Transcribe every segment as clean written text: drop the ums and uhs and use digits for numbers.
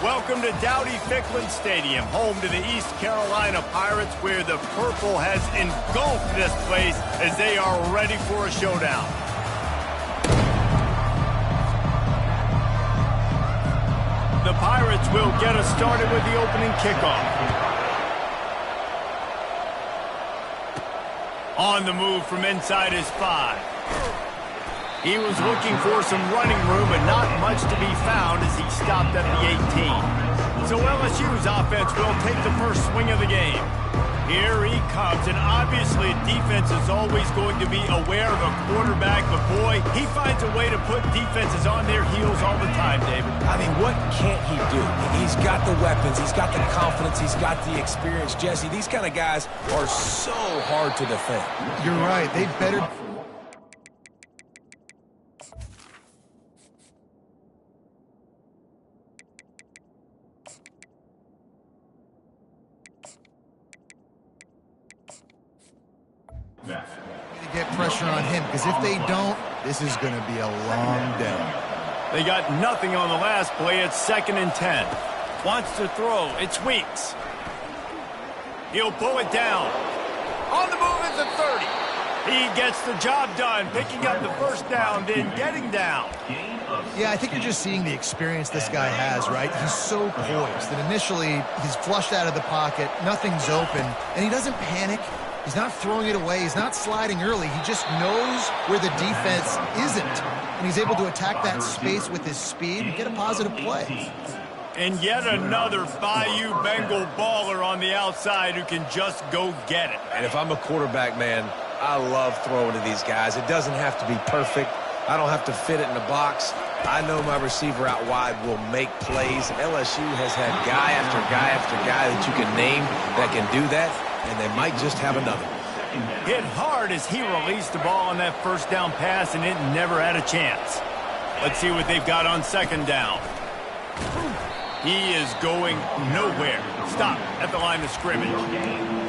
Welcome to Dowdy-Ficklen Stadium, home to the East Carolina Pirates, where the purple has engulfed this place as they are ready for a showdown. The Pirates will get us started with the opening kickoff. On the move from inside his 5. He was looking for some running room, but not much to be found as he stopped at the 18. So LSU's offense will take the first swing of the game. Here he comes, and obviously defense is always going to be aware of a quarterback, but boy, he finds a way to put defenses on their heels all the time, David. I mean, what can't he do? He's got the weapons, he's got the confidence, he's got the experience. Jesse, these kind of guys are so hard to defend. You're right. They better... to get pressure on him, because if they don't, this is going to be a long day. They got nothing on the last play. It's 2nd and 10. Wants to throw. It's Weeks. He'll pull it down. On the move is the 30. He gets the job done, picking up the first down, then getting down. Yeah, I think you're just seeing the experience this guy has, right? He's so poised that initially he's flushed out of the pocket, nothing's open, and he doesn't panic. He's not throwing it away. He's not sliding early. He just knows where the defense isn't, and he's able to attack that space with his speed and get a positive play. And yet another Bayou Bengal baller on the outside who can just go get it. And if I'm a quarterback, man, I love throwing to these guys. It doesn't have to be perfect. I don't have to fit it in the box. I know my receiver out wide will make plays. LSU has had guy after guy after guy that you can name that can do that, and they might just have another. Hit hard as he released the ball on that first down pass, and it never had a chance. Let's see what they've got on 2nd down. He is going nowhere. Stop at the line of scrimmage.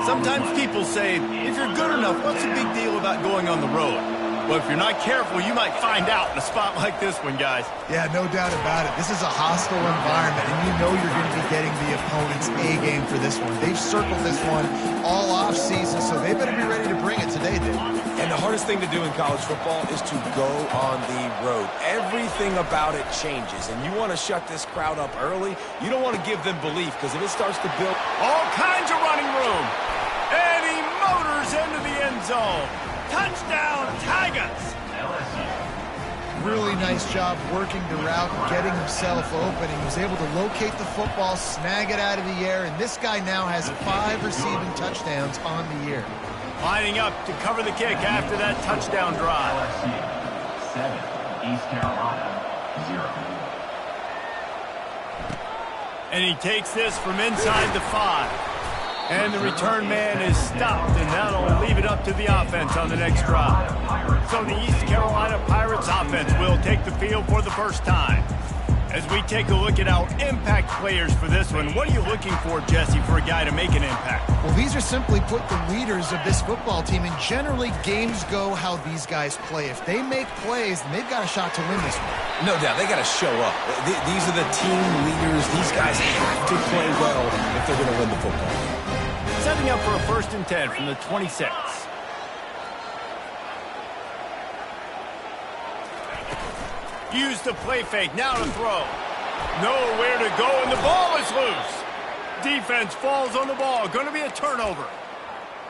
Sometimes people say, if you're good enough, what's the big deal about going on the road? Well, if you're not careful, you might find out in a spot like this one, guys. Yeah, no doubt about it. This is a hostile environment, and you know you're going to be getting the opponent's A game for this one. They've circled this one all off season, so they better be ready to bring it today, dude. And the hardest thing to do in college football is to go on the road. Everything about it changes, and you want to shut this crowd up early. You don't want to give them belief, because if it starts to build... All kinds of running room. And he motors into the end zone. Touchdown, Tigers! Really nice job working the route, getting himself open. He was able to locate the football, snag it out of the air, and this guy now has 5 receiving touchdowns on the year. Lining up to cover the kick after that touchdown drive. 7, East Carolina, 0. And he takes this from inside the 5. And the return man is stopped, and that'll leave it up to the offense on the next drive. So the East Carolina Pirates offense will take the field for the first time. As we take a look at our impact players for this one, what are you looking for, Jesse, for a guy to make an impact? Well, these are simply put the leaders of this football team, and generally games go how these guys play. If they make plays, then they've got a shot to win this one. No doubt, they got to show up. These are the team leaders. These guys have to play well if they're going to win the football. Setting up for a 1st and 10 from the 26. Use the play fake, now to throw. Nowhere to go, and the ball is loose. Defense falls on the ball, going to be a turnover.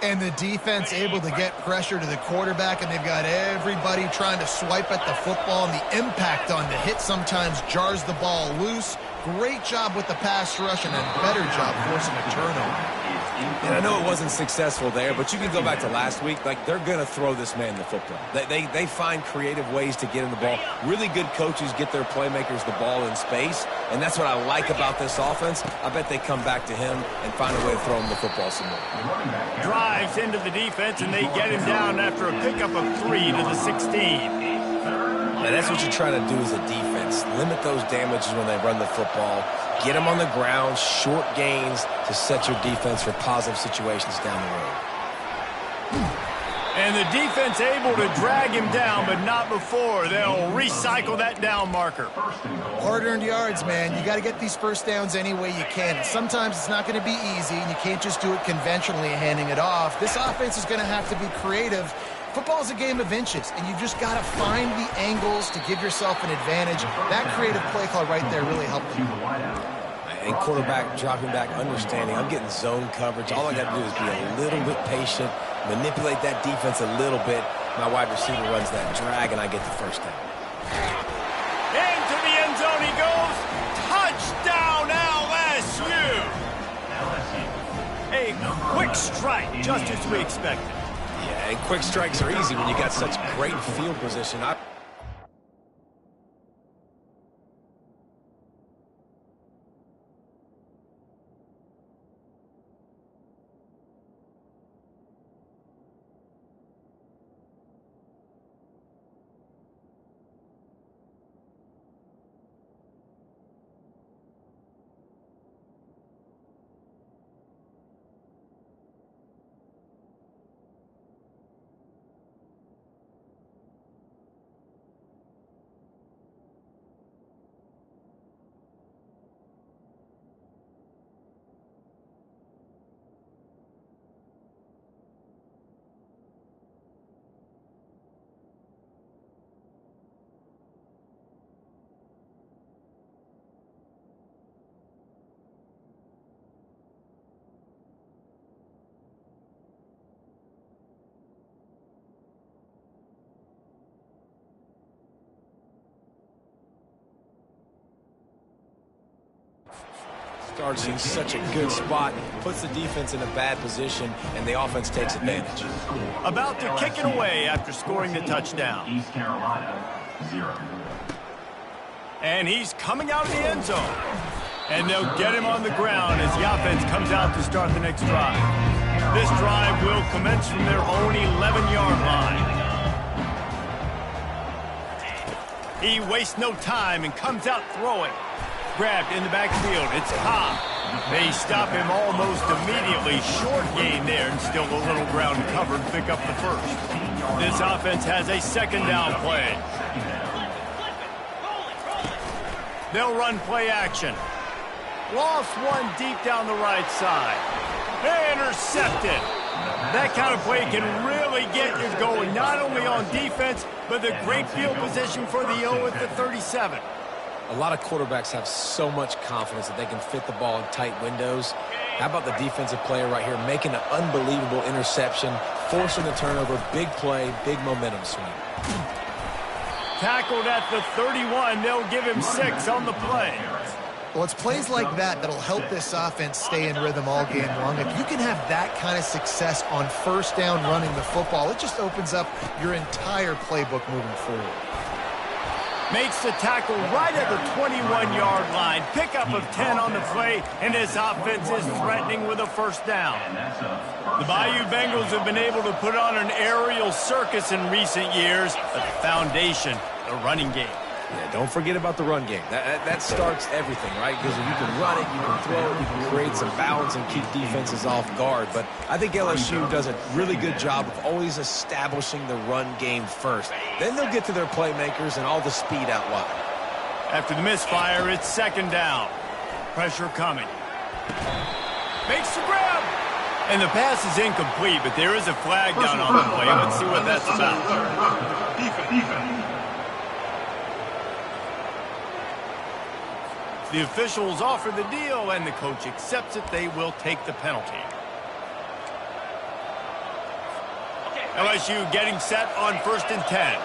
And the defense able to get pressure to the quarterback, and they've got everybody trying to swipe at the football, and the impact on the hit sometimes jars the ball loose. Great job with the pass rush, and a better job forcing a turnover. And I know it wasn't successful there, but you can go back to last week. Like, they're going to throw this man the football. They find creative ways to get in the ball. Really good coaches get their playmakers the ball in space, and that's what I like about this offense. I bet they come back to him and find a way to throw him the football some more. Drives into the defense, and they get him down after a pickup of 3 to the 16. Now, that's what you try to do as a defense. Limit those damages when they run the football. Get them on the ground, short gains to set your defense for positive situations down the road. And the defense able to drag him down, but not before. They'll recycle that down marker. Hard-earned yards, man. You got to get these first downs any way you can. Sometimes it's not going to be easy, and you can't just do it conventionally handing it off. This offense is going to have to be creative. Football is a game of inches, and you've just got to find the angles to give yourself an advantage. That creative play call right there really helped them. And quarterback dropping back, understanding. I'm getting zone coverage. All I got to do is be a little bit patient, manipulate that defense a little bit. My wide receiver runs that drag, and I get the first down. Into the end zone he goes. Touchdown, LSU. A quick strike, just as we expected. Yeah, and quick strikes are easy when you got such great field position. Starts in such a good spot, puts the defense in a bad position, and the offense takes advantage. About to kick it away after scoring the touchdown. East Carolina, 0. And he's coming out of the end zone. And they'll get him on the ground as the offense comes out to start the next drive. This drive will commence from their own 11-yard line. He wastes no time and comes out throwing. Grabbed in the backfield. It's Cobb. They stop him almost immediately. Short gain there, and still a little ground covered. Pick up the first. This offense has a second down play. They'll run play action. Lost one deep down the right side. Intercepted. That kind of play can really get you going, not only on defense, but the great field position for the O at the 37. A lot of quarterbacks have so much confidence that they can fit the ball in tight windows. How about the defensive player right here making an unbelievable interception, forcing the turnover, big play, big momentum swing. Tackled at the 31. They'll give him 6 on the play. Well, it's plays like that that'll help this offense stay in rhythm all game long. If you can have that kind of success on first down running the football, it just opens up your entire playbook moving forward. Makes the tackle right at the 21-yard line. Pickup of 10 on the play, and his offense is threatening with a first down. The Bayou Bengals have been able to put on an aerial circus in recent years, but the foundation, the running game. Yeah, don't forget about the run game. That starts everything, right? Because if you can run it, you can throw it, you can create some balance and keep defenses off guard. But I think LSU does a really good job of always establishing the run game first. Then they'll get to their playmakers and all the speed out wide. After the misfire, it's second down. Pressure coming. Makes the grab. And the pass is incomplete, but there is a flag down on the play. Let's see what that's about. Defense. The officials offer the deal, and the coach accepts it. They will take the penalty. LSU getting set on 1st and 10.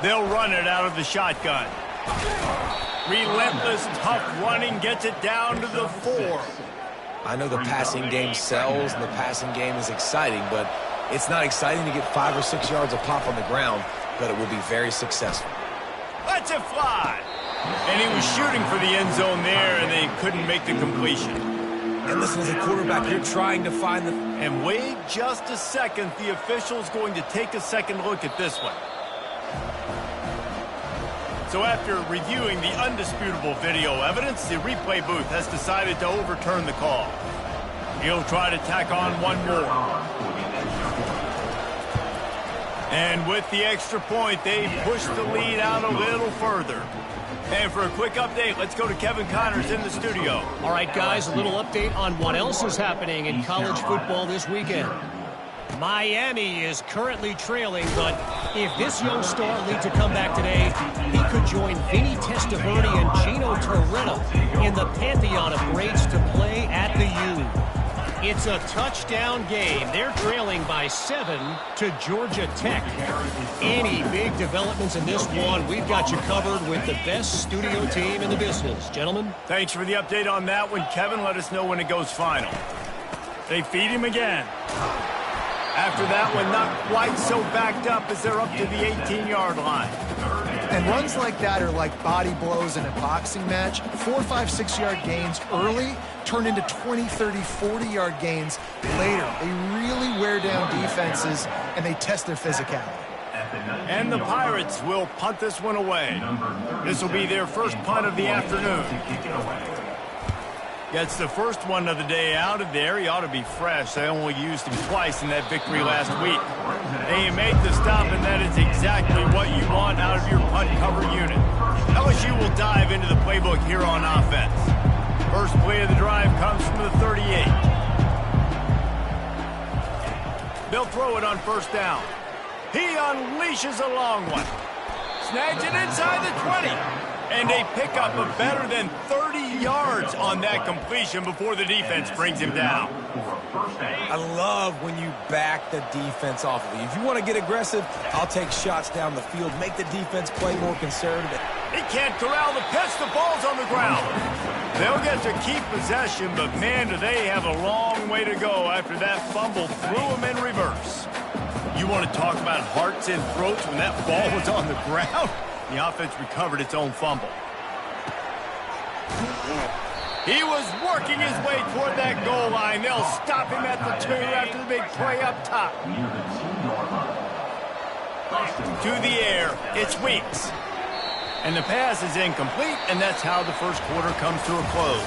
They'll run it out of the shotgun. Relentless, tough running gets it down to the 4. I know the passing game sells and the passing game is exciting, but it's not exciting to get 5 or 6 yards of pop on the ground, but it will be very successful. Lets it fly. And he was shooting for the end zone there, and they couldn't make the completion. And listen, as a quarterback, you're trying to find the... And wait just a second. The official's going to take a second look at this one. So after reviewing the undisputable video evidence, the replay booth has decided to overturn the call. He'll try to tack on one more. And with the extra point, they pushed the lead out a little further. And for a quick update, let's go to Kevin Connors in the studio. All right, guys, a little update on what else is happening in college football this weekend. Miami is currently trailing, but if this young star leads a comeback today, he could join Vinny Testaverde and Gino Torretta in the pantheon of greats to play at the U. It's a touchdown game. They're trailing by 7 to Georgia Tech. Any big developments in this one, we've got you covered with the best studio team in the business. Gentlemen? Thanks for the update on that one, Kevin. Let us know when it goes final. They feed him again. After that one, not quite so backed up as they're up to the 18-yard line. And runs like that are like body blows in a boxing match. 4, 5, 6-yard gains early turn into 20, 30, 40-yard gains later. They really wear down defenses, and they test their physicality. And the Pirates will punt this one away. This will be their first punt of the afternoon. Gets the first one of the day out of there. He ought to be fresh. They only used him twice in that victory last week. They make the stop, and that is exactly what you want out of your punt cover unit. LSU will dive into the playbook here on offense. First play of the drive comes from the 38. They'll throw it on first down. He unleashes a long one. Snags it inside the 20. And they pick up a better than 30 yards on that completion before the defense brings him down. I love when you back the defense off of you. If you want to get aggressive, I'll take shots down the field, make the defense play more conservative. He can't corral the pitch. The ball's on the ground. They'll get to keep possession, but man, do they have a long way to go after that fumble threw him in reverse. You want to talk about hearts and throats when that ball was on the ground? The offense recovered its own fumble. He was working his way toward that goal line. They'll stop him at the 2 after the big play up top. To the air, it's Weeks. And the pass is incomplete, and that's how the first quarter comes to a close.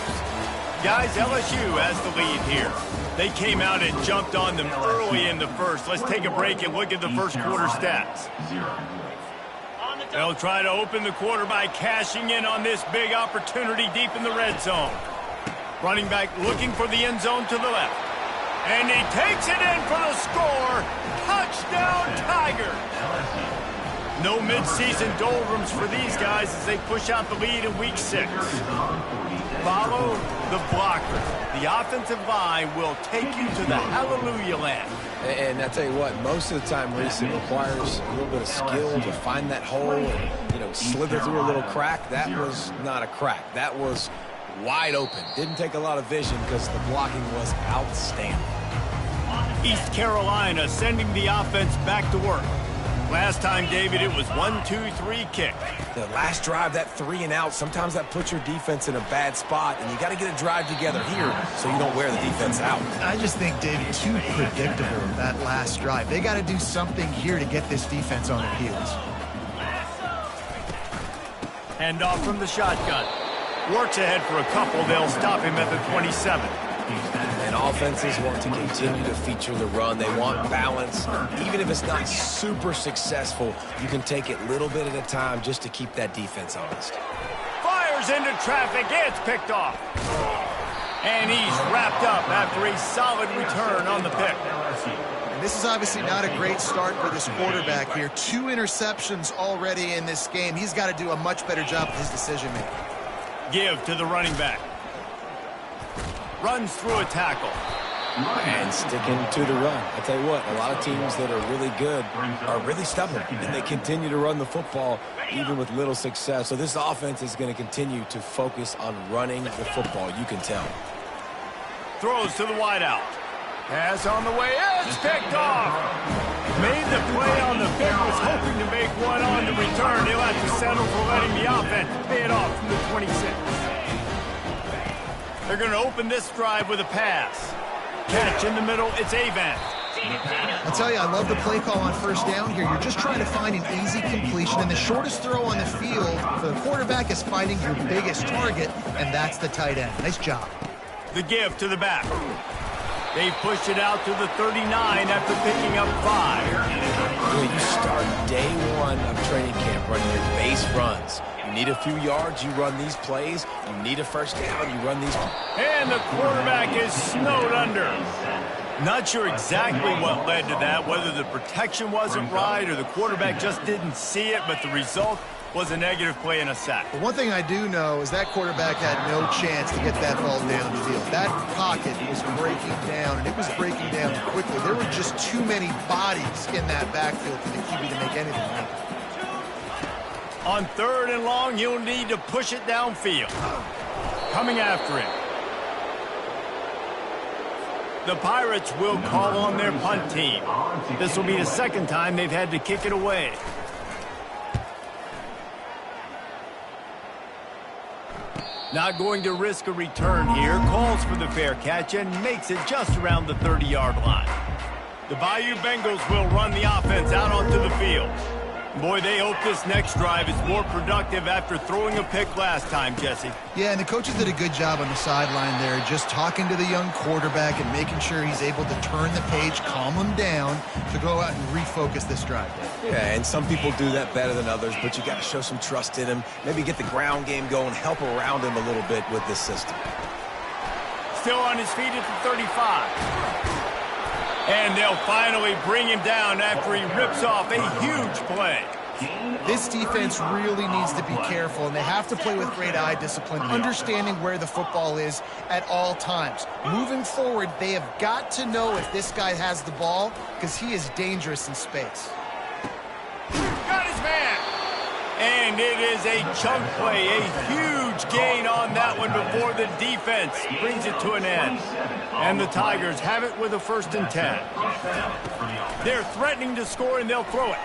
Guys, LSU has the lead here. They came out and jumped on them early in the first. Let's take a break and look at the first quarter stats. They'll try to open the quarter by cashing in on this big opportunity deep in the red zone. Running back looking for the end zone to the left. And he takes it in for the score. Touchdown, Tigers. No midseason doldrums for these guys as they push out the lead in week 6. Follow the blocker. The offensive line will take you to the hallelujah land. And I tell you what, most of the time, Reese, it requires a little bit of skill to find that hole and, slither through a little crack. That was not a crack. That was wide open. Didn't take a lot of vision because the blocking was outstanding. East Carolina sending the offense back to work. Last time, David, it was 1-2-3 kick. The last drive, that 3 and out, sometimes that puts your defense in a bad spot, and you got to get a drive together here so you don't wear the defense out. I just think, David, too predictable, that last drive. They got to do something here to get this defense on their heels. Hand off from the shotgun. Works ahead for a couple. They'll stop him at the 27. And offenses want to continue to feature the run. They want balance. Even if it's not super successful, you can take it little bit at a time just to keep that defense honest. Fires into traffic. It's picked off. And he's wrapped up after a solid return on the pick. And this is obviously not a great start for this quarterback here. 2 interceptions already in this game. He's got to do a much better job with his decision-making. Give to the running back. Runs through a tackle. And sticking to the run. I tell you what, a lot of teams that are really good are really stubborn, and they continue to run the football even with little success. So this offense is going to continue to focus on running the football. You can tell. Throws to the wideout. Pass on the way. It's picked off. Made the play on the pick. Was hoping to make one on the return. He'll have to settle for letting the offense pay it off from the 26. They're going to open this drive with a pass. Catch in the middle. It's Avent. I'll tell you, I love the play call on first down here. You're just trying to find an easy completion, and the shortest throw on the field for the quarterback is finding your biggest target, and that's the tight end. Nice job. The give to the back. They pushed it out to the 39 after picking up 5. When you start day one of training camp running your base runs, you need a few yards, you run these plays. You need a first down, you run these. And the quarterback is snowed under. Not sure exactly what led to that, whether the protection wasn't right or the quarterback just didn't see it, but the result was a negative play and a sack. But one thing I do know is that quarterback had no chance to get that ball downfield. That pocket was breaking down, and it was breaking down quickly. There were just too many bodies in that backfield for the QB to make anything happen. On 3rd and long, you'll need to push it downfield. Coming after it. The Pirates will call on their punt team. This will be the second time they've had to kick it away. Not going to risk a return here. Calls for the fair catch and makes it just around the 30-yard line. The Bayou Bengals will run the offense out onto the field. Boy, they hope this next drive is more productive after throwing a pick last time, Jesse. Yeah, and the coaches did a good job on the sideline there, just talking to the young quarterback and making sure he's able to turn the page, calm him down, to go out and refocus this drive. Yeah, and some people do that better than others, but you got to show some trust in him. Maybe get the ground game going, help around him a little bit with this system. Still on his feet at the 35. And they'll finally bring him down after he rips off a huge play. This defense really needs to be careful, and they have to play with great eye discipline, understanding where the football is at all times. Moving forward, they have got to know if this guy has the ball, because he is dangerous in space. Got his man. And it is a chunk play, a huge gain on that one before the defense brings it to an end. And the Tigers have it with a 1st and 10. They're threatening to score, and they'll throw it.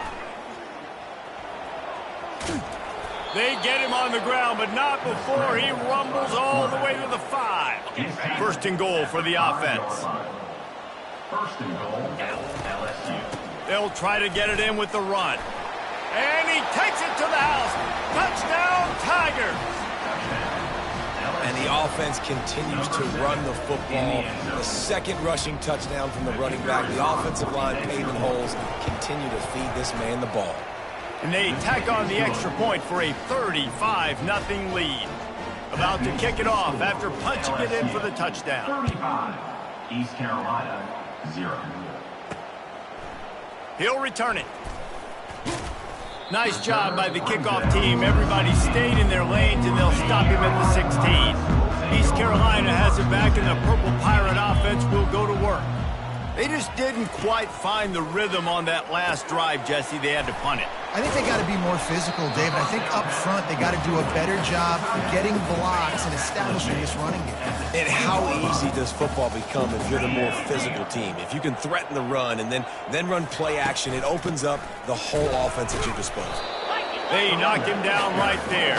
They get him on the ground, but not before he rumbles all the way to the 5. 1st and goal for the offense. 1st and goal, LSU. They'll try to get it in with the run. And he takes it to the house. Touchdown, Tigers. And the offense continues to run the football. The 2nd rushing touchdown from the running back. The offensive line paving holes. Continue to feed this man the ball. And they tack on the extra point for a 35-0 lead. About to kick it off after punching it in for the touchdown. 35, East Carolina, 0. He'll return it. Nice job by the kickoff team. Everybody stayed in their lanes, and they'll stop him at the 16. East Carolina has it back, and the Purple Pirate offense will go to work. They just didn't quite find the rhythm on that last drive, Jesse. They had to punt it. I think they got to be more physical, David. I think up front they got to do a better job getting blocks and establishing this running game. And how easy does football become if you're the more physical team? If you can threaten the run and then run play action, it opens up the whole offense at your disposal. They knock him down right there.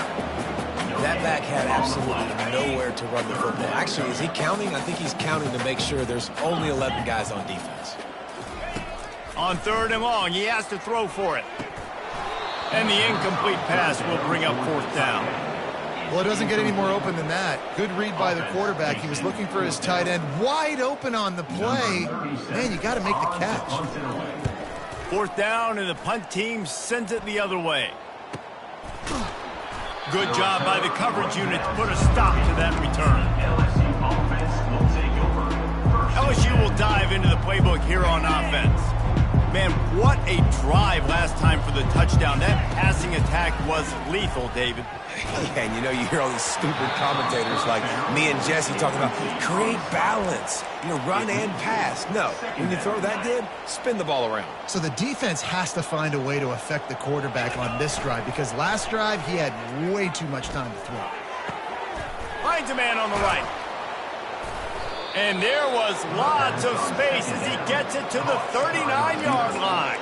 That back had absolutely nowhere to run the football. Actually, is he counting? I think he's counting to make sure there's only 11 guys on defense. On 3rd and long, he has to throw for it. And the incomplete pass will bring up 4th down. Well, it doesn't get any more open than that. Good read by the quarterback. He was looking for his tight end. Wide open on the play. Man, you got to make the catch. 4th down, and the punt team sends it the other way. Good job by the coverage unit to put a stop to that return. LSU will dive into the playbook here on offense. Man, what a drive last time for the touchdown. That passing attack was lethal, David. Yeah, and you know, you hear all these stupid commentators like me and Jesse talking about create balance, run and pass. No, when you throw that good, spin the ball around. So the defense has to find a way to affect the quarterback on this drive, because last drive he had way too much time to throw. Finds a man on the right. And there was lots of space as he gets it to the 39-yard line.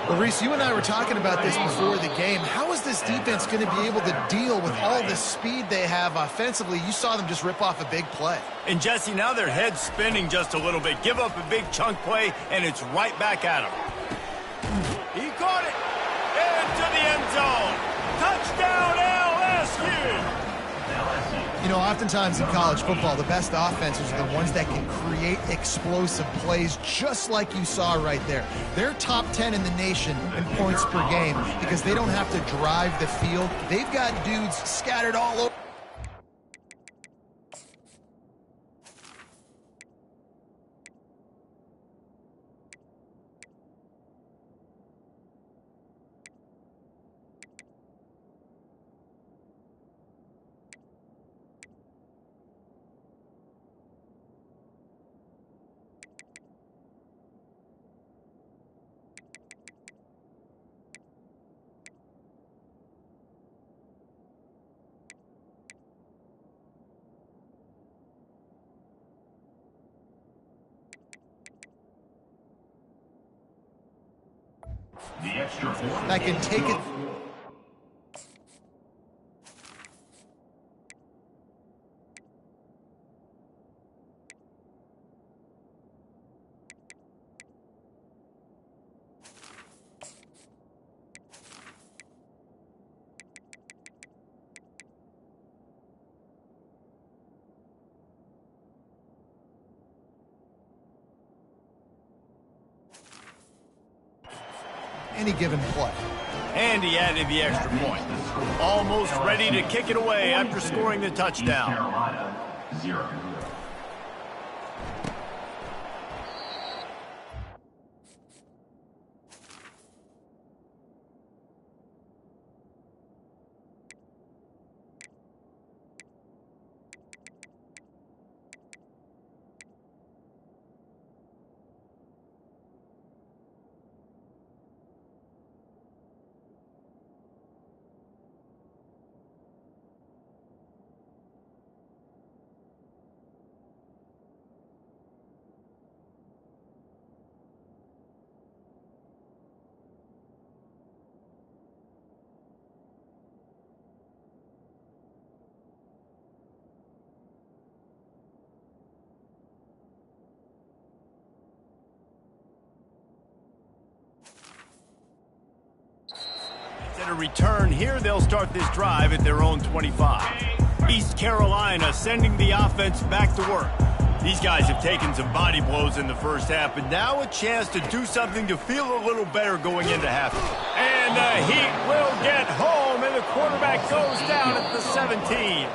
Well, Reese, you and I were talking about this before the game. How is this defense going to be able to deal with all the speed they have offensively? You saw them just rip off a big play. And, Jesse, now their head's spinning just a little bit. Give up a big chunk play, and it's right back at him. He caught it into the end zone. Touchdown, LSU. You know, oftentimes in college football, the best offenses are the ones that can create explosive plays, just like you saw right there. They're top 10 in the nation in points per game because they don't have to drive the field. They've got dudes scattered all over. The extra point. That can take it. Any given play. And he added the extra point. Almost ready to kick it away after scoring the touchdown. East Carolina, 0. A return here, they'll start this drive at their own 25. East Carolina sending the offense back to work. These guys have taken some body blows in the first half, but now a chance to do something to feel a little better going into half. And the Heat will get home, and the quarterback goes down at the 17.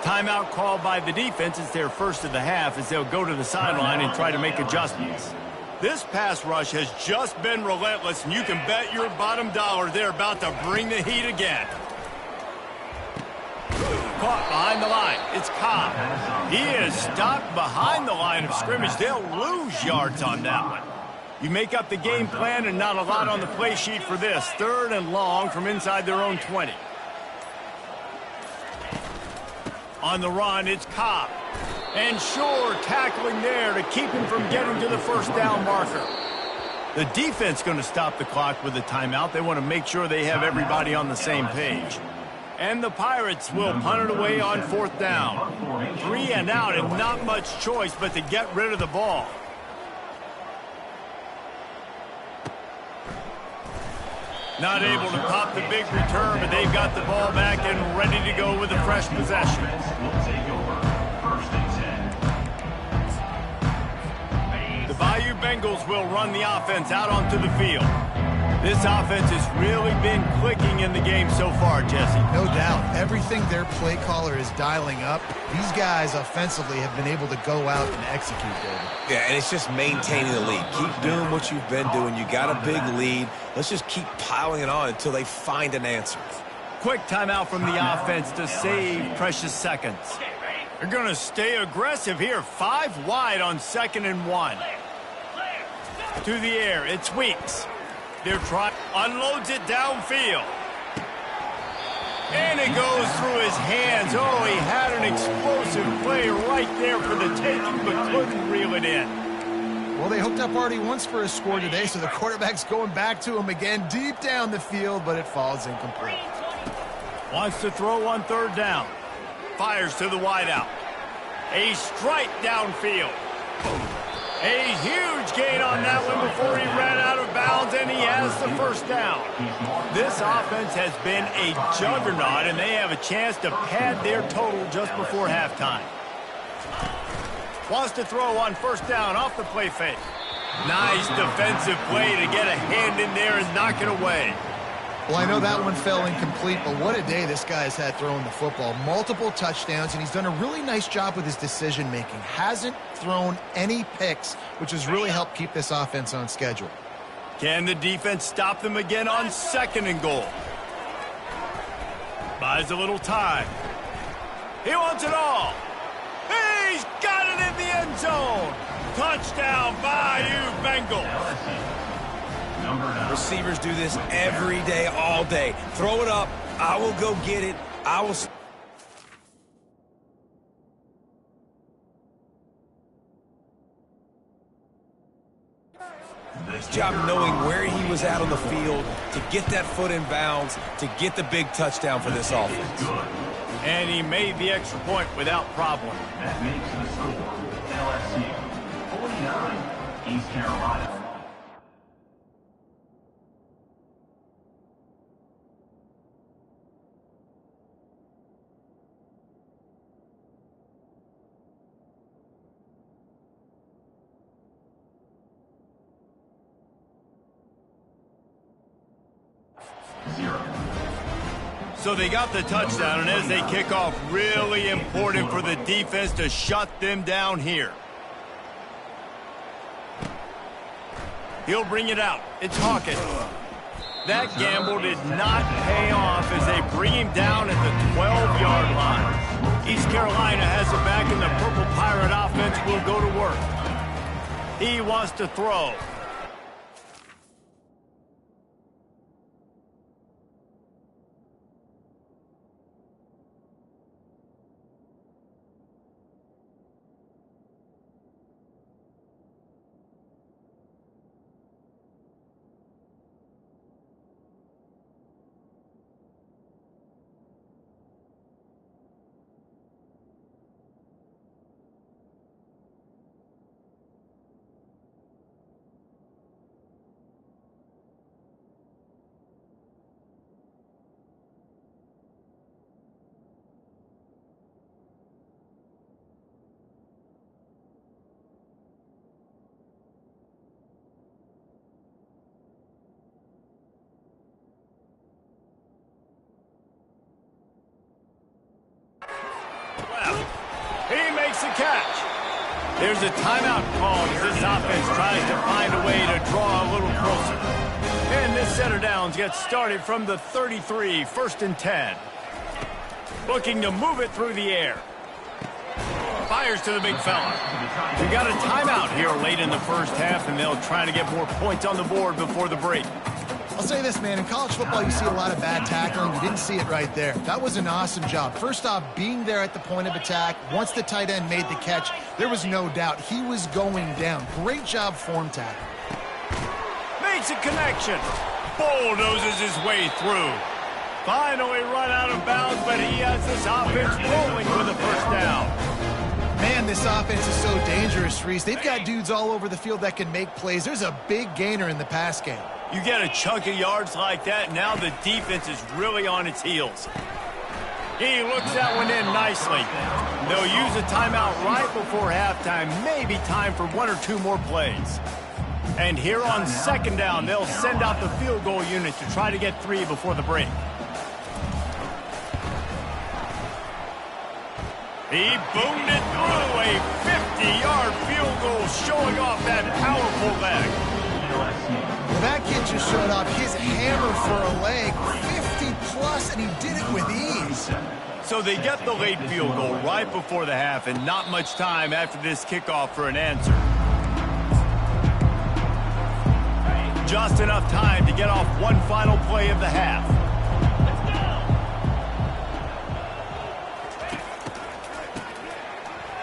Timeout called by the defense. It's their first of the half as they'll go to the sideline and try to make adjustments. This pass rush has just been relentless, and you can bet your bottom dollar they're about to bring the heat again. Caught behind the line. It's Cobb. He is stopped behind the line of scrimmage. They'll lose yards on that one. You make up the game plan and not a lot on the play sheet for this. 3rd and long from inside their own 20. On the run, it's Cobb. And sure, tackling there to keep him from getting to the first down marker. The defense going to stop the clock with a timeout. They want to make sure they have everybody on the same page. And the Pirates will punt it away on 4th down. 3 and out and not much choice but to get rid of the ball. Not able to pop the big return, but they've got the ball back and ready to go with a fresh possession. Will take over. 1st and 10. The Bayou Bengals will run the offense out onto the field. This offense has really been clicking in the game so far, Jesse. No doubt. Everything their play caller is dialing up, these guys offensively have been able to go out and execute, David. Yeah, and it's just maintaining the lead. Keep doing what you've been doing. You got a big lead. Let's just keep piling it on until they find an answer. Quick timeout from the offense to save precious seconds. They're going to stay aggressive here. 5 wide on 2nd and 1. To the air, it's Weeks. They're trying, unloads it downfield. And it goes through his hands. Oh, he had an explosive play right there for the taking, but couldn't reel it in. Well, they hooked up already once for a score today, so the quarterback's going back to him again deep down the field, but it falls incomplete. Wants to throw on 3rd down. Fires to the wideout. A strike downfield. A huge gain on that one before he ran out of bounds and he has the first down. This offense has been a juggernaut, and they have a chance to pad their total just before halftime. Wants to throw on first down off the play fake. Nice defensive play to get a hand in there and knock it away. Well, I know that one fell incomplete, but what a day this guy has had throwing the football. Multiple touchdowns, and he's done a really nice job with his decision-making. Hasn't thrown any picks, which has really helped keep this offense on schedule. Can the defense stop them again on 2nd and goal? Buys a little time. He wants it all. He's got it in the end zone. Touchdown, Bayou Bengals. Receivers do this every day, all day. Throw it up. I will go get it. I will... His job knowing where he was at on the field to get that foot in bounds, to get the big touchdown for this offense. And he made the extra point without problem. That makes the score LSU 49, East Carolina. So they got the touchdown, and as they kick off, really important for the defense to shut them down here. He'll bring it out. It's Hawkins. That gamble did not pay off as they bring him down at the 12-yard line. East Carolina has it back, and the Purple Pirate offense will go to work. He wants to throw. He makes the catch. There's a timeout call as this offense tries to find a way to draw a little closer. And this setter downs gets started from the 33, 1st and 10. Looking to move it through the air. Fires to the big fella. We got a timeout here late in the first half, and they'll try to get more points on the board before the break. I'll say this, man. In college football, you see a lot of bad tackling. You didn't see it right there. That was an awesome job. First off, being there at the point of attack. Once the tight end made the catch, there was no doubt he was going down. Great job form tackle. Makes a connection. Bulldozes his way through. Finally run out of bounds, but he has this offense rolling for the first down. Man, this offense is so dangerous, Reese. They've got dudes all over the field that can make plays. There's a big gainer in the pass game. You get a chunk of yards like that, now the defense is really on its heels. He looks that one in nicely. They'll use a timeout right before halftime, maybe time for 1 or 2 more plays. And here on 2nd down, they'll send out the field goal unit to try to get 3 before the break. He boomed it through a 50-yard field goal, showing off that powerful leg. That kid just showed off his hammer for a leg, 50-plus, and he did it with ease. So they get the late field goal right before the half, and not much time after this kickoff for an answer. Just enough time to get off one final play of the half.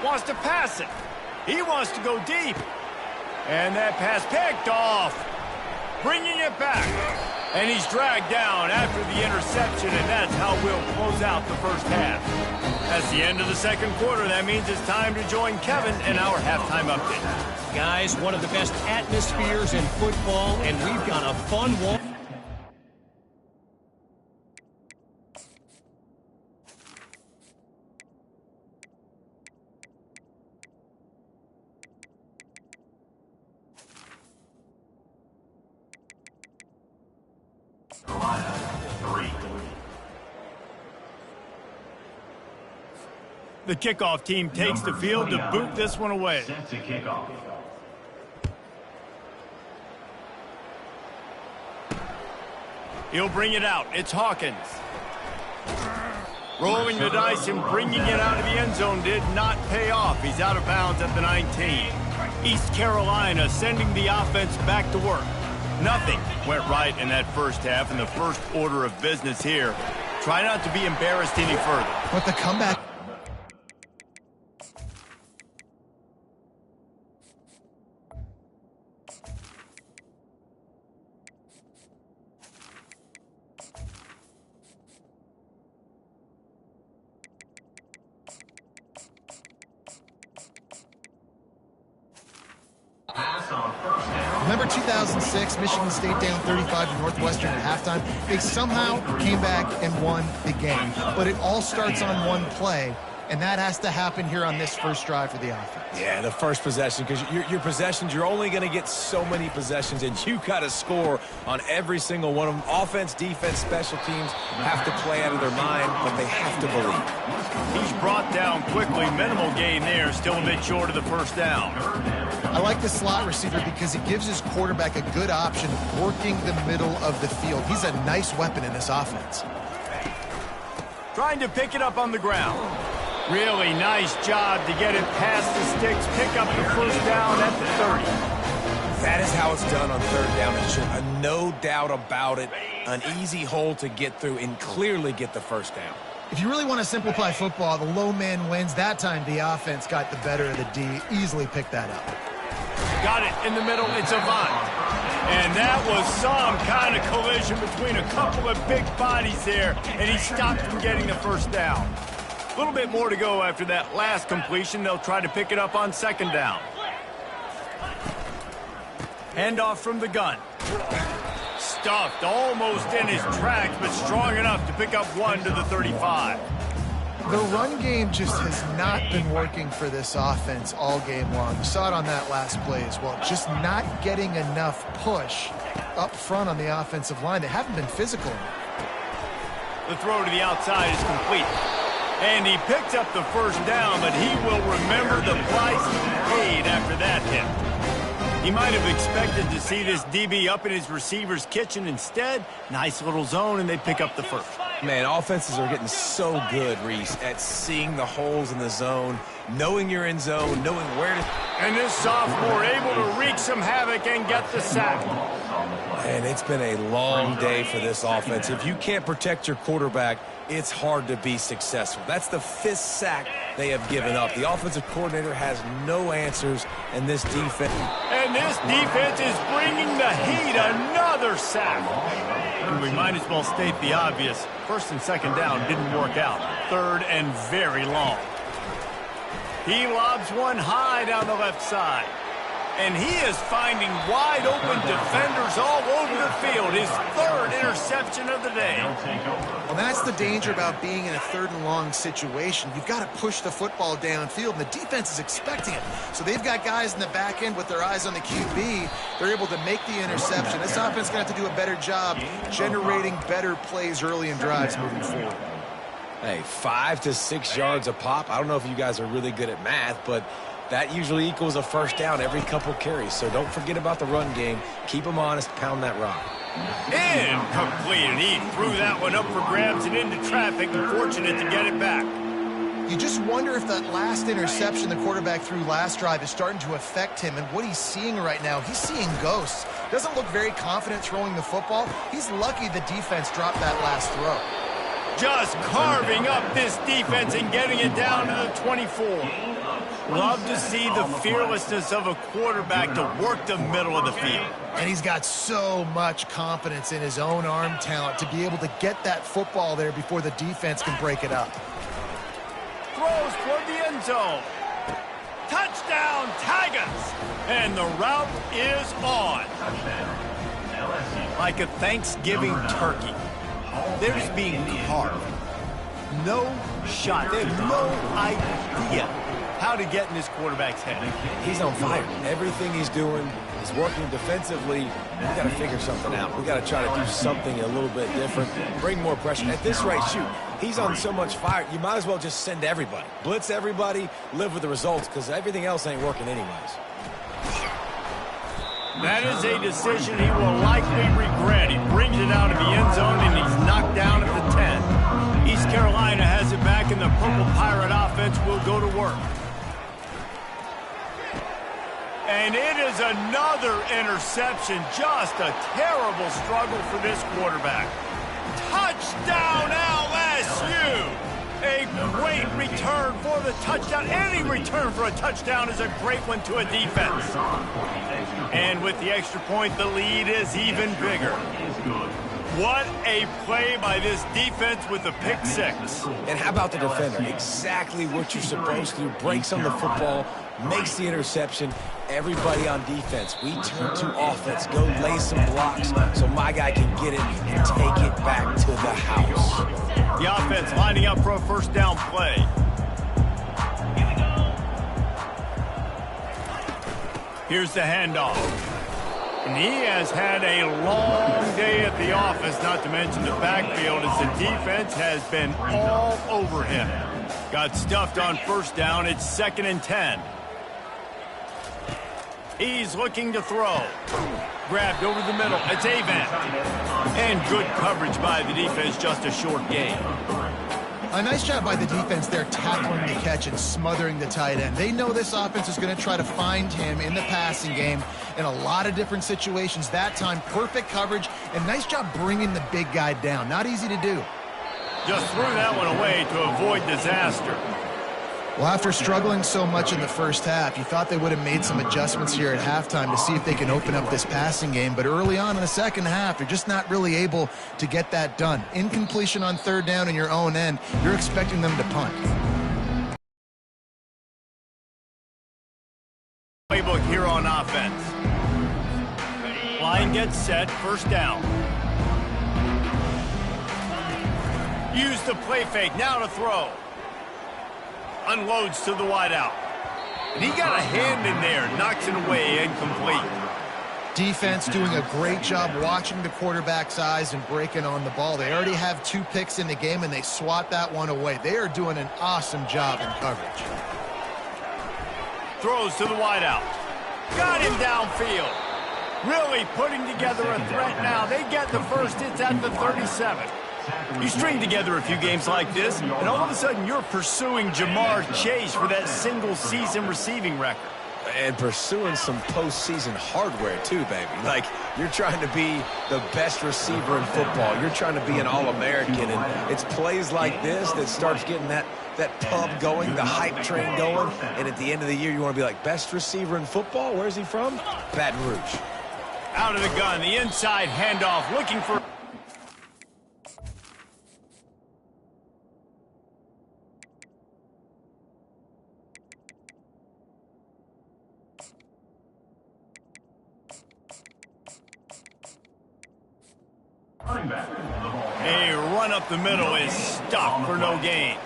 Wants to pass it. He wants to go deep. And that pass picked off. Bringing it back. And he's dragged down after the interception, and that's how we'll close out the first half. That's the end of the second quarter. That means it's time to join Kevin in our halftime update. Guys, one of the best atmospheres in football, and we've got a fun one. Carolina, 3. The kickoff team takes the field to boot this one away. Set to kick off. He'll bring it out. It's Hawkins. Rolling the dice and bringing it out of the end zone did not pay off. He's out of bounds at the 19. East Carolina sending the offense back to work. Nothing went right in that first half, and the first order of business here. Try not to be embarrassed any further. But the comeback... Pass on first down. Remember 2006, Michigan State down 35 to Northwestern at halftime? They somehow came back and won the game. But it all starts on one play, and that has to happen here on this first drive for the offense. Yeah, the first possession, because your possessions, you're only going to get so many possessions, and you got to score on every single one of them. Offense, defense, special teams have to play out of their mind, but they have to believe. He's brought down quickly. Minimal gain there. Still a bit short of the first down. I like the slot receiver because it gives his quarterback a good option working the middle of the field. He's a nice weapon in this offense. Trying to pick it up on the ground. Really nice job to get it past the sticks. Pick up the first down at the 30. That is how it's done on third down. It's just no doubt about it. An easy hole to get through and clearly get the first down. If you really want to simplify football, the low man wins. That time the offense got the better of the D. Easily picked that up. Got it in the middle. It's Avant. And that was some kind of collision between a couple of big bodies there, and he stopped from getting the first down. A little bit more to go after that last completion. They'll try to pick it up on second down. Handoff from the gun. Stuffed almost in his tracks, but strong enough to pick up one to the 35. The run game just has not been working for this offense all game long. You saw it on that last play as well. Just not getting enough push up front on the offensive line. They haven't been physical. The throw to the outside is complete. And he picked up the first down, but he will remember the price he paid after that hit. He might have expected to see this DB up in his receiver's kitchen. Instead, nice little zone, and they pick up the first. Man, offenses are getting so good, Reese, at seeing the holes in the zone, knowing you're in zone, knowing where to... And this sophomore able to wreak some havoc and get the sack. And it's been a long day for this offense. If you can't protect your quarterback, it's hard to be successful. That's the 5th sack they have given up. The offensive coordinator has no answers, and this defense... And this defense is bringing the heat. Another sack. And we might as well state the obvious. First and second down didn't work out. Third and very long. He lobs one high down the left side. And he is finding wide open defenders all over the field. His 3rd interception of the day. Well, that's the danger about being in a 3rd and long situation. You've got to push the football downfield, and the defense is expecting it. So they've got guys in the back end with their eyes on the QB. They're able to make the interception. This offense is going to have to do a better job generating better plays early in drives moving forward. Hey, 5 to 6 yards a pop. I don't know if you guys are really good at math, but that usually equals a first down every couple carries. So don't forget about the run game. Keep them honest, pound that rock. Incomplete, and he threw that one up for grabs and into traffic. Fortunate to get it back. You just wonder if that last interception the quarterback threw last drive is starting to affect him and what he's seeing right now. He's seeing ghosts. Doesn't look very confident throwing the football. He's lucky the defense dropped that last throw. just carving up this defense and getting it down to the 24. Love to see the fearlessness of a quarterback to work the middle of the field. And he's got so much confidence in his own arm talent to be able to get that football there before the defense can break it up. Throws toward the end zone. Touchdown, Tigers! And the route is on. Like a Thanksgiving turkey. They're just being carved. No shot. They have no idea how to get in this quarterback's head. He's on fire. Everything he's doing is working defensively. We got to figure something out. We got to try to do something a little bit different. Bring more pressure. At this rate, shoot, he's on so much fire, you might as well just send everybody. Blitz everybody, live with the results, because everything else ain't working anyways. That is a decision he will likely regret. He brings it out of the end zone, and he's knocked down at the 10. East Carolina has it back, and the Purple Pirate offense will go to work. And it is another interception. Just a terrible struggle for this quarterback. Touchdown, LSU! A great return for the touchdown. Any return for a touchdown is a great one to a defense. And with the extra point, the lead is even bigger. What a play by this defense with the pick six. And how about the defender? Exactly what you're supposed to do. Breaks on the football, makes the interception. Everybody on defense, we turn to offense. Go lay some blocks so my guy can get it and take it back to the house. The offense lining up for a first down play. Here's the handoff. And he has had a long day at the office, not to mention the backfield, as the defense has been all over him. Got stuffed on first down. It's 2nd and 10. He's looking to throw. Grabbed over the middle. It's Avant. And good coverage by the defense, just a short gain. A nice job by the defense there tackling the catch and smothering the tight end. They know this offense is going to try to find him in the passing game in a lot of different situations. That time, perfect coverage, and nice job bringing the big guy down. Not easy to do. Just threw that one away to avoid disaster. Well, after struggling so much in the first half, you thought they would have made some adjustments here at halftime to see if they can open up this passing game. But early on in the second half, they're just not really able to get that done. Incompletion on third down in your own end, you're expecting them to punt. Playbook here on offense. Line gets set, first down. Use the play fake, now to throw. Unloads to the wideout. And he got a hand in there, knocks it away, incomplete. Defense doing a great job watching the quarterback's eyes and breaking on the ball. They already have 2 picks in the game, and they swat that one away. They are doing an awesome job in coverage. Throws to the wideout. Got him downfield. Really putting together a threat now. They get the first. It's at the 37. You string together a few games like this, and all of a sudden you're pursuing Jamar Chase for that single-season receiving record. And pursuing some postseason hardware, too, baby. Like, you're trying to be the best receiver in football. You're trying to be an All-American, and it's plays like this that starts getting that pump going, the hype train going, and at the end of the year, you want to be like, best receiver in football? Where's he from? Baton Rouge. Out of the gun, the inside handoff, looking for... A run up the middle is stopped for no gain.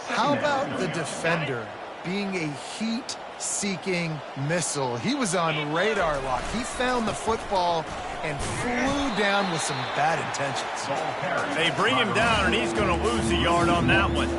How about the defender being a heat-seeking missile? He was on radar lock. He found the football and flew down with some bad intentions. They bring him down, and he's going to lose a yard on that one.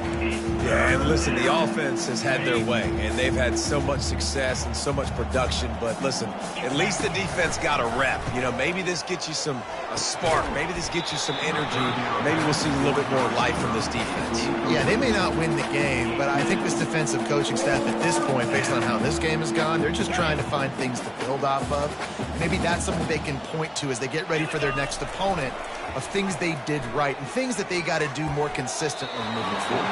Yeah, and listen, the offense has had their way, and they've had so much success and so much production. But listen, at least the defense got a rep. You know, maybe this gets you a spark. Maybe this gets you some energy. Maybe we'll see a little bit more life from this defense. Yeah, they may not win the game, but I think this defensive coaching staff at this point, based on how this game has gone, they're just trying to find things to build off of. Maybe that's something they can point to as they get ready for their next opponent, of things they did right and things that they got to do more consistently moving forward.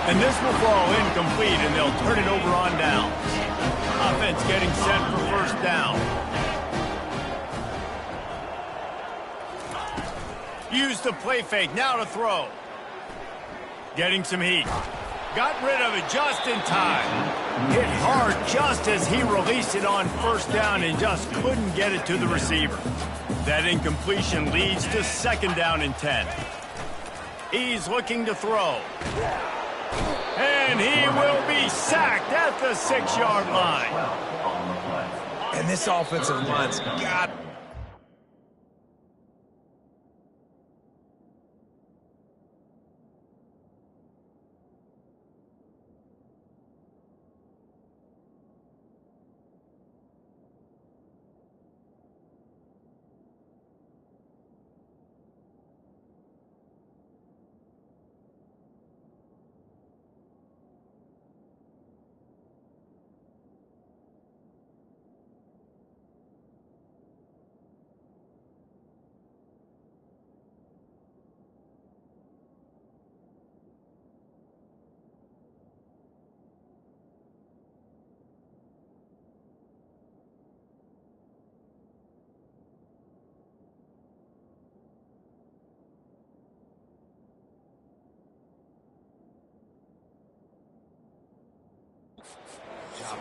And this will fall incomplete, and they'll turn it over on down. Offense getting set for first down. Use the play fake, now to throw. Getting some heat. Got rid of it just in time. Hit hard just as he released it on first down and just couldn't get it to the receiver. That incompletion leads to second down and 10. He's looking to throw. And he will be sacked at the 6-yard line. And this offensive line's got...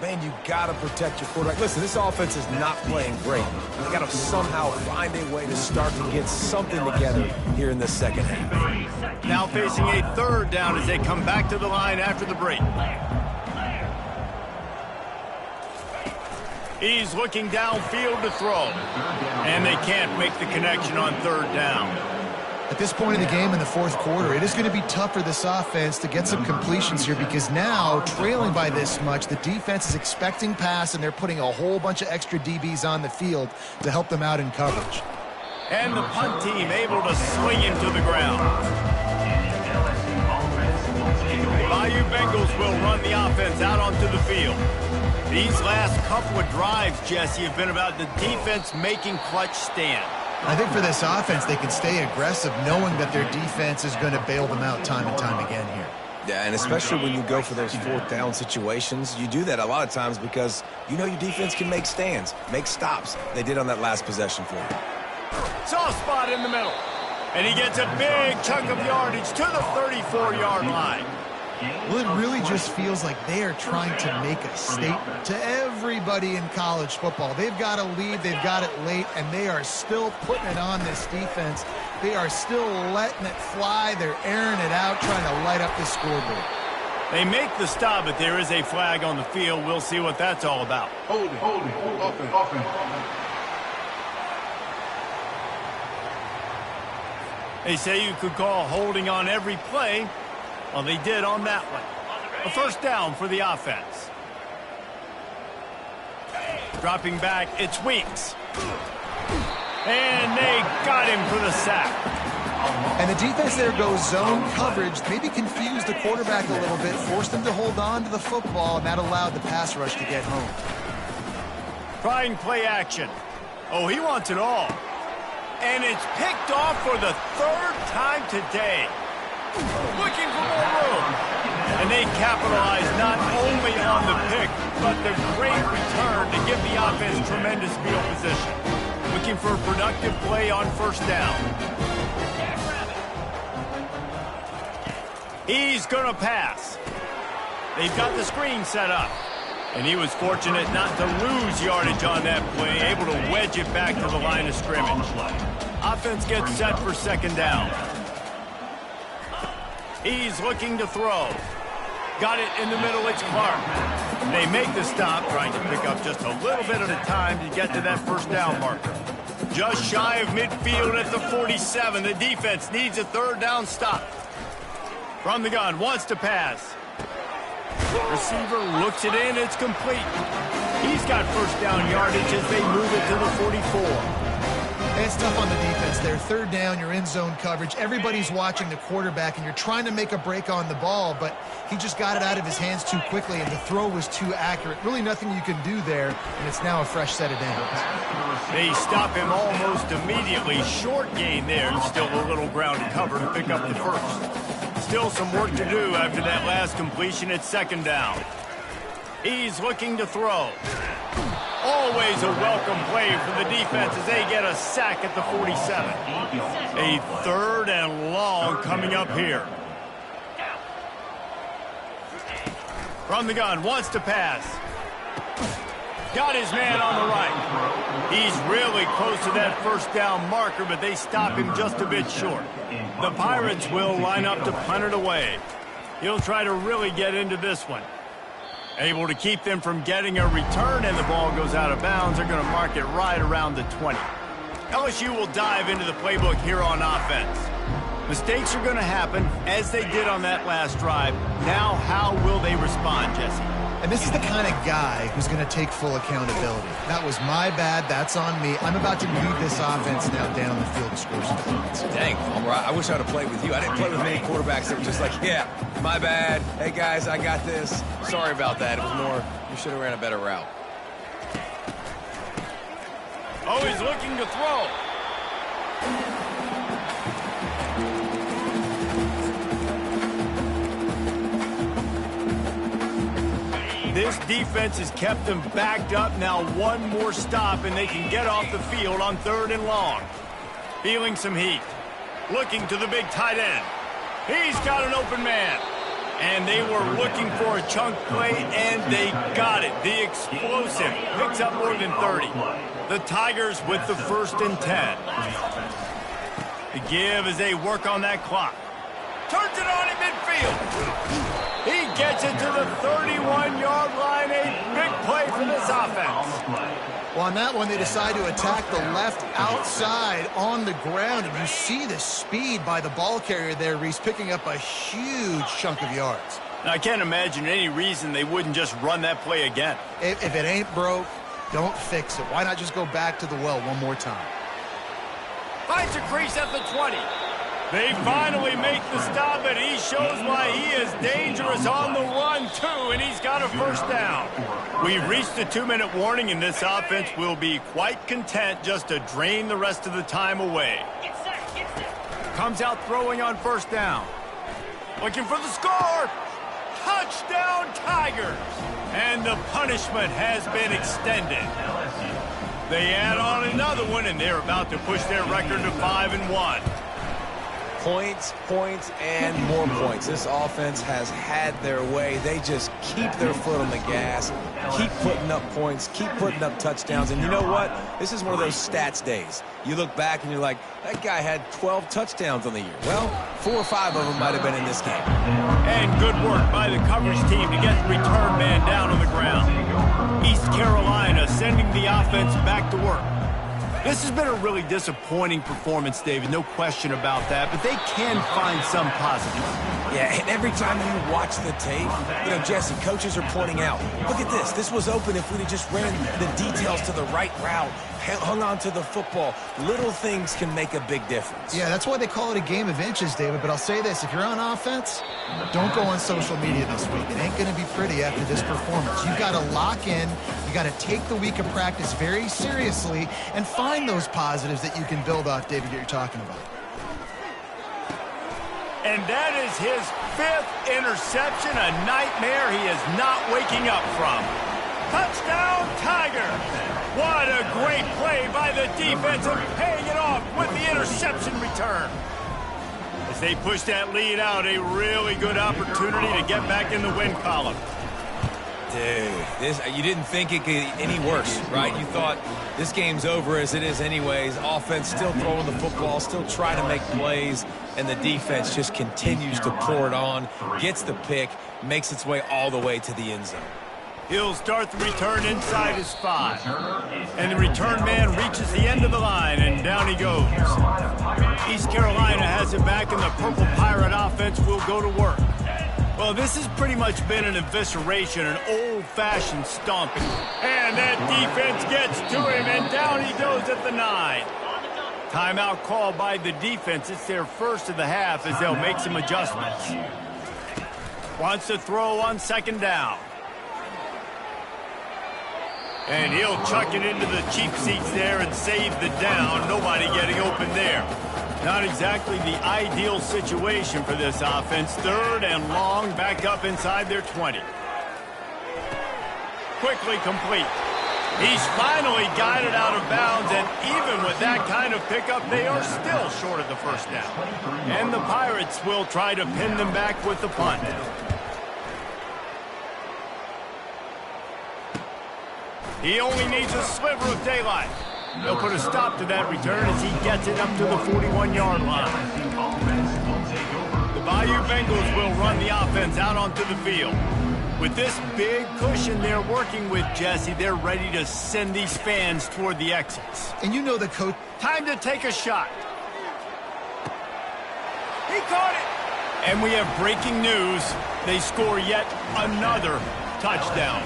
Man, you got to protect your quarterback. Listen, this offense is not playing great. They got to somehow find a way to start to get something together here in the second half. Now facing a third down as they come back to the line after the break. He's looking downfield to throw. And they can't make the connection on third down. At this point in the game in the fourth quarter, it is going to be tough for this offense to get some completions here because now, trailing by this much, the defense is expecting pass, and they're putting a whole bunch of extra DBs on the field to help them out in coverage. And the punt team able to swing him to the ground. Bayou Bengals will run the offense out onto the field. These last couple of drives, Jesse, have been about the defense making clutch stand. I think for this offense, they can stay aggressive knowing that their defense is going to bail them out time and time again here. Yeah, and especially when you go for those fourth down situations, you do that a lot of times because you know your defense can make stands, make stops. They did on that last possession for you. Soft spot in the middle. And he gets a big chunk of yardage to the 34-yard line. Well, it really just feels like they are trying to make a statement to everybody in college football. They've got a lead, they've got it late, and they are still putting it on this defense. They are still letting it fly. They're airing it out, trying to light up the scoreboard. They make the stop, but there is a flag on the field. We'll see what that's all about. Hold it, offense. They say you could call holding on every play. Well, they did on that one. A first down for the offense. Dropping back, it's Weeks. And they got him for the sack. And the defense there goes zone coverage, maybe confused the quarterback a little bit, forced him to hold on to the football, and that allowed the pass rush to get home. Trying play action. Oh, he wants it all. And it's picked off for the third time today. Looking for more room. And they capitalize not only on the pick, but the great return to give the offense tremendous field position. Looking for a productive play on first down. He's going to pass. They've got the screen set up. And he was fortunate not to lose yardage on that play, able to wedge it back to the line of scrimmage. Offense gets set for second down. He's looking to throw. Got it in the middle, it's Clark. They make the stop, trying to pick up just a little bit at a time to get to that first down marker. Just shy of midfield at the 47. The defense needs a third down stop. From the gun, wants to pass. Receiver looks it in, it's complete. He's got first down yardage as they move it to the 44. It's tough on the defense there. Third down, you're in zone coverage. Everybody's watching the quarterback, and you're trying to make a break on the ball, but he just got it out of his hands too quickly, and the throw was too accurate. Really nothing you can do there, and it's now a fresh set of downs. They stop him almost immediately. Short gain there, and still a little ground to cover to pick up the first. Still some work to do after that last completion at second down. He's looking to throw. Always a welcome play for the defense as they get a sack at the 47. A third and long coming up here. From the gun, wants to pass. Got his man on the right. He's really close to that first down marker, but they stop him just a bit short. The Pirates will line up to punt it away. He'll try to really get into this one. Able to keep them from getting a return, and the ball goes out of bounds. They're going to mark it right around the 20. LSU will dive into the playbook here on offense. Mistakes are going to happen, as they did on that last drive. Now, how will they respond, Jesse? And this is the kind of guy who's going to take full accountability. That was my bad. That's on me. I'm about to lead this offense now down the field to score some points. Dang, I wish I would have played with you. I didn't play with many quarterbacks that were just like, yeah, my bad. Hey, guys, I got this. Sorry about that. It was more, you should have ran a better route. Oh, he's looking to throw. This defense has kept them backed up. Now one more stop, and they can get off the field on third and long. Feeling some heat. Looking to the big tight end. He's got an open man. And they were looking for a chunk play, and they got it. The explosive picks up more than 30. The Tigers with the 1st and 10. The give as they work on that clock. Turns it on in midfield. He gets it to the 31-yard line. A big play for this offense. Well, on that one, they decide to attack the left outside on the ground. And you see the speed by the ball carrier there, Reese, picking up a huge chunk of yards. Now, I can't imagine any reason they wouldn't just run that play again. If it ain't broke, don't fix it. Why not just go back to the well one more time? Finds a crease at the 20. They finally make the stop, and he shows why he is dangerous on the run, too, and he's got a first down. We've reached a 2-minute warning, and this offense will be quite content just to drain the rest of the time away. Comes out throwing on first down. Looking for the score. Touchdown, Tigers. And the punishment has been extended. They add on another one, and they're about to push their record to 5-1. Points, points, and more points. This offense has had their way. They just keep their foot on the gas, keep putting up points, keep putting up touchdowns. And you know what? This is one of those stats days. You look back and you're like, that guy had 12 touchdowns on the year. Well, 4 or 5 of them might have been in this game. And good work by the coverage team to get the return man down on the ground. East Carolina sending the offense back to work. This has been a really disappointing performance, David, no question about that, but they can find some positives. Yeah, and every time you watch the tape, Jesse, coaches are pointing out, look at this. This was open if we'd have just ran the details to the right route, hung on to the football. Little things can make a big difference. Yeah, that's why they call it a game of inches, David. But I'll say this, if you're on offense, don't go on social media this week. It ain't going to be pretty after this performance. You've got to lock in. You got to take the week of practice very seriously and find those positives that you can build off, David, that you're talking about. And that is his 5th interception, a nightmare he is not waking up from. Touchdown, Tigers! What a great play by the defense and paying it off with the interception return. As they push that lead out, a really good opportunity to get back in the win column. Dude, you didn't think it could get any worse, right? You thought this game's over as it is anyways. Offense still throwing the football, still trying to make plays, and the defense just continues to pour it on, gets the pick, makes its way all the way to the end zone. He'll start the return inside his 5. And the return man reaches the end of the line, and down he goes. East Carolina has it back, and the Purple Pirate offense will go to work. Well, this has pretty much been an evisceration, an old-fashioned stomping. And that defense gets to him, and down he goes at the 9. Timeout called by the defense. It's their first of the half as they'll make some adjustments. Wants to throw on second down. And he'll chuck it into the cheap seats there and save the down. Nobody getting open there. Not exactly the ideal situation for this offense. Third and long, back up inside their 20. Quickly complete. He's finally got it out of bounds, and even with that kind of pickup, they are still short of the first down. And the Pirates will try to pin them back with the punt. He only needs a sliver of daylight. They'll put a stop to that return as he gets it up to the 41-yard line. The Bayou Bengals will run the offense out onto the field. With this big cushion they're working with, Jesse, they're ready to send these fans toward the exits. And you know the coach. Time to take a shot. He caught it. And we have breaking news. They score yet another touchdown.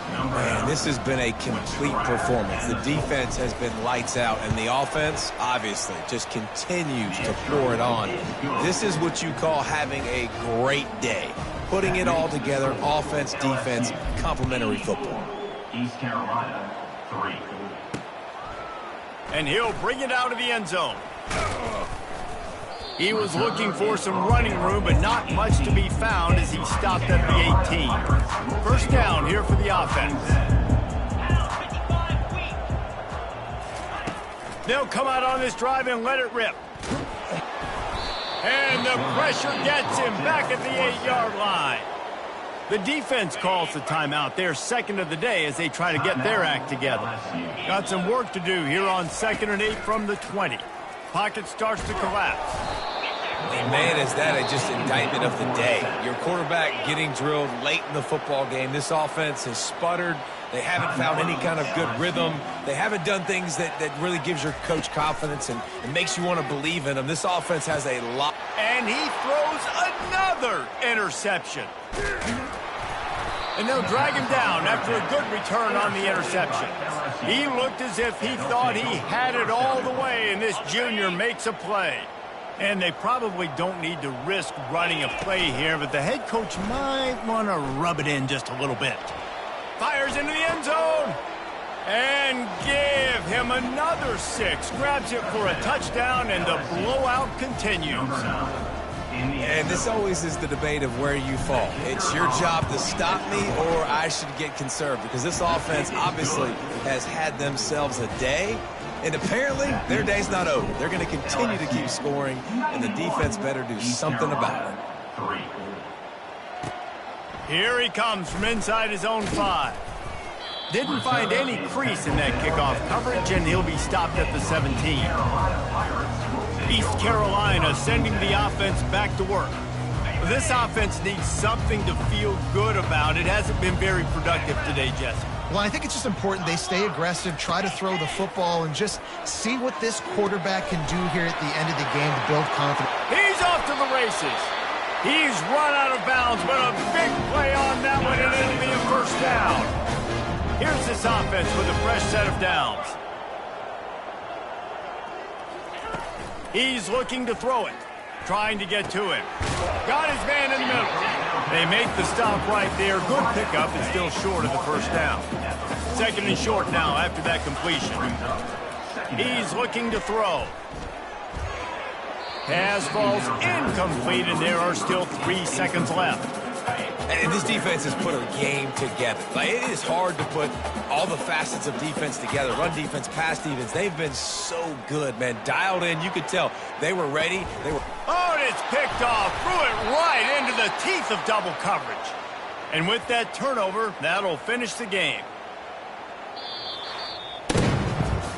Man, this has been a complete performance. The defense has been lights out, and the offense, obviously, just continues to pour it on. This is what you call having a great day. Putting it all together, offense, defense, complementary football. East Carolina, 3. And he'll bring it out of the end zone. He was looking for some running room, but not much to be found as he stopped at the 18. First down here for the offense. They'll come out on this drive and let it rip. And the pressure gets him back at the 8-yard line. The defense calls the timeout. They're second of the day as they try to get their act together. Got some work to do here on 2nd and 8 from the 20. Pocket starts to collapse. And man, is that just indictment of the day. Your quarterback getting drilled late in the football game. This offense has sputtered. They haven't found any kind of good rhythm. They haven't done things that really gives your coach confidence and makes you want to believe in them. This offense has a lot. And he throws another interception. And they'll drag him down after a good return on the interception. He looked as if he thought he had it all the way, and this junior makes a play. And they probably don't need to risk running a play here, but the head coach might want to rub it in just a little bit. Fires into the end zone. And give him another 6. Grabs it for a touchdown, and the blowout continues. And this always is the debate of where you fall. It's your job to stop me, or I should get conserved, because this offense obviously has had themselves a day. And apparently, their day's not over. They're going to continue to keep scoring, and the defense better do something about it. Here he comes from inside his own 5. Didn't find any crease in that kickoff coverage, and he'll be stopped at the 17. East Carolina sending the offense back to work. This offense needs something to feel good about. It hasn't been very productive today, Jesse. Well, I think it's just important they stay aggressive, try to throw the football, and just see what this quarterback can do here at the end of the game to build confidence. He's off to the races. He's run out of bounds, but a big play on that one, and it'll be a first down. Here's this offense with a fresh set of downs. He's looking to throw it, trying to get to him. Got his man in the middle. They make the stop right there. Good pickup and still short of the first down. 2nd and short now after that completion. He's looking to throw. Pass falls incomplete, and there are still 3 seconds left. And this defense has put a game together. Like, it is hard to put all the facets of defense together. Run defense, pass defense. They've been so good, man. Dialed in. You could tell they were ready. Oh, and it's picked off. Threw it right into the teeth of double coverage. And with that turnover, that'll finish the game.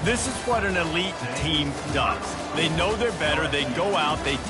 This is what an elite team does. They know they're better. They go out. They take